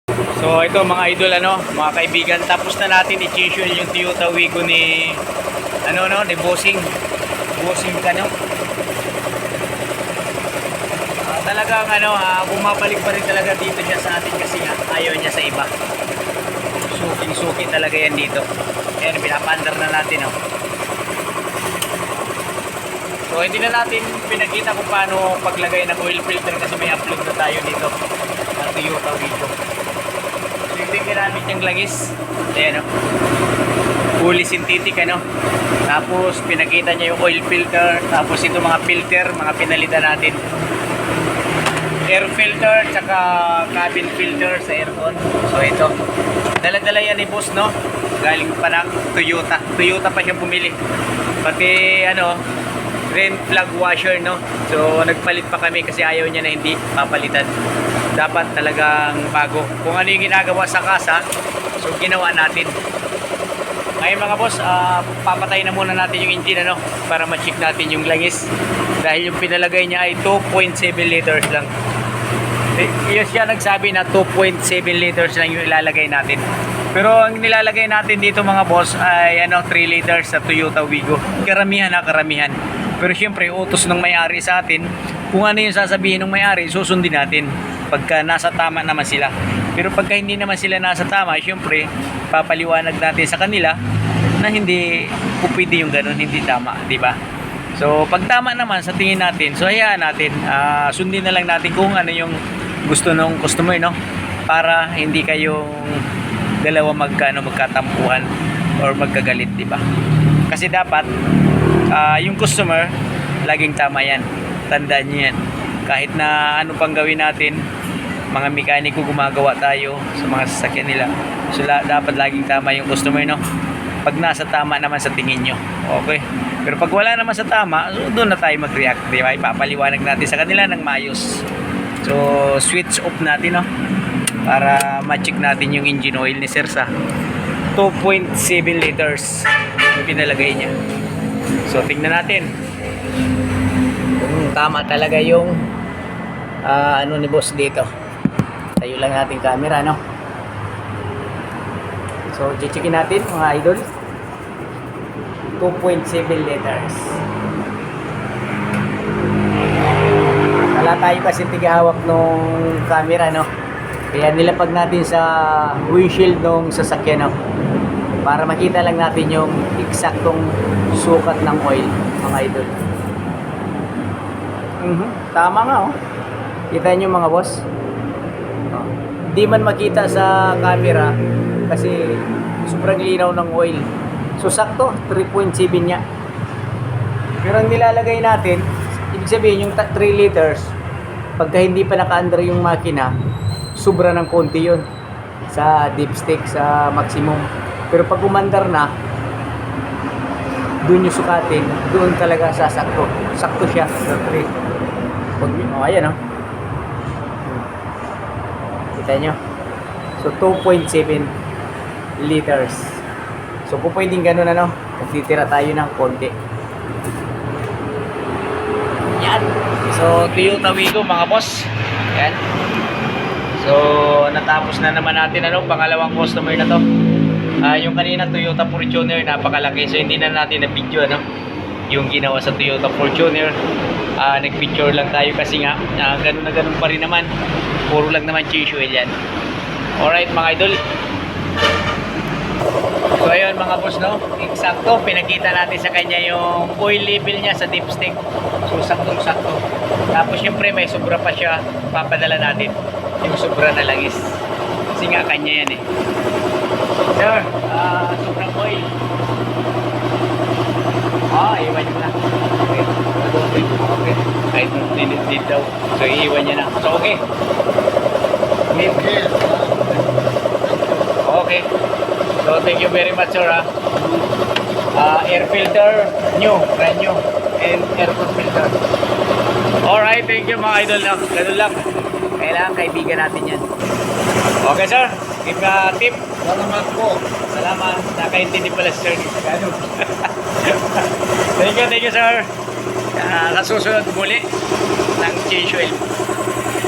So ito mga idol, mga kaibigan, tapos na natin i-change oil yung Toyota Wigo ni ni Bossing Kano. Talagang bumabalik pa rin talaga dito siya sa atin kasi nga ayaw niya sa iba. Suking-suki talaga yan dito. Ayan, pinapandar na natin, So hindi na natin pinakita kung paano paglagay ng oil filter kasi may upload na tayo dito ng Toyota Wigo. So yung ginamit niyang langis, ayan, fully synthetic, tapos pinakita niya yung oil filter, tapos ito mga filter, mga pinalitan natin, air filter tsaka cabin filter sa aircon. So ito, dala-dala yan ni boss, galing pa ng Toyota pa siya bumili, pati rain flag washer, so nagpalit pa kami kasi ayaw niya na hindi papalitan, dapat talagang bago. Kung ano yung ginagawa sa kasa, so ginawa natin. Ngayon mga boss, papatay na muna natin yung engine, para ma-check natin yung langis, dahil yung pinalagay niya ay 2.7 liters lang. Yes, siya nagsabi na 2.7 liters lang yung ilalagay natin, pero ang nilalagay natin dito mga boss ay 3 liters sa Toyota Wigo. Karamihan. Pero syempre utos ng may-ari sa atin, kung ano yung sasabihin ng may-ari, susundin natin pagka nasa tama naman sila. Pero pagka hindi naman sila nasa tama, syempre papaliwanag natin sa kanila na hindi pupwede yung ganun, hindi tama, di ba? So pag tama naman sa tingin natin, so hayaan natin, sundin na lang natin kung ano yung gusto ng customer, para hindi kayong dalawa magkatampuhan or magkagalit, di ba? Kasi dapat yung customer laging tama yan, tandaan niyo yan. Kahit na ano pang gawin natin, mga mekaniko, gumagawa tayo sa mga sasakyan nila, so dapat laging tama yung customer, pag nasa tama naman sa tingin nyo, okay. Pero pag wala naman sa tama, so doon na tayo mag-react, di ba? Ipapaliwanag natin sa kanila ng maayos. So switch off natin, para ma-check natin yung engine oil ni Sir sa 2.7 liters yung pinalagay niya. So tingnan natin kung tama talaga yung ni boss dito. Tayo lang natin camera, So checkin natin mga idol, 2.7 liters. Wala tayo kasi tigahawak nung camera, kaya nilapag natin sa windshield nung sasakyan, para makita lang natin yung eksaktong sukat ng oil, mga idol. Tama nga, kita nyo mga boss, di man makita sa camera kasi sobrang linaw ng oil. So sakto 3.7 nya. Pero ang nilalagay natin, ibig sabihin yung 3 liters, pagka hindi pa naka-under yung makina, sobra ng konti yun sa dipstick, sa maximum. Pero pag umandar na, doon yung sukatin, doon talaga sasakto. Sakto siya sa 3. Ayan, kita nyo. So 2.7 liters. So kung pwedeng ganun, magtitira tayo ng konti. Yan. So Toyota Wigo mga boss. Yan. So natapos na naman natin, pangalawang customer na to. Yung kanina Toyota Fortuner, napakalaki, so hindi na natin na video, yung ginawa sa Toyota Fortuner. Nag-picture lang tayo kasi nga ganun na ganun pa rin naman, puro lang naman change oil yan. Alright mga idol, so ayun mga boss, eksakto pinakita natin sa kanya yung oil level niya sa dipstick. So saktong sakto. Tapos syempre may sobra pa siya, papadala natin yung sobra na langis kasi nga kanya yan Sir, sobrang oil. Iwan nyo na. Okay. Kahit dinit daw. So, iiwan niya na. So, okay. Okay. So, thank you very much, sir. Air filter, brand new. And aircon filter. Alright, thank you mga idol. Ganun lang. Kailangan kaibigan natin yan. Okay, sir. Give a tip. Salamat po. Salamat. Nakaintindi pala sir ni Tagalog. Thank you, sir. Sa susunod muli ng change oil.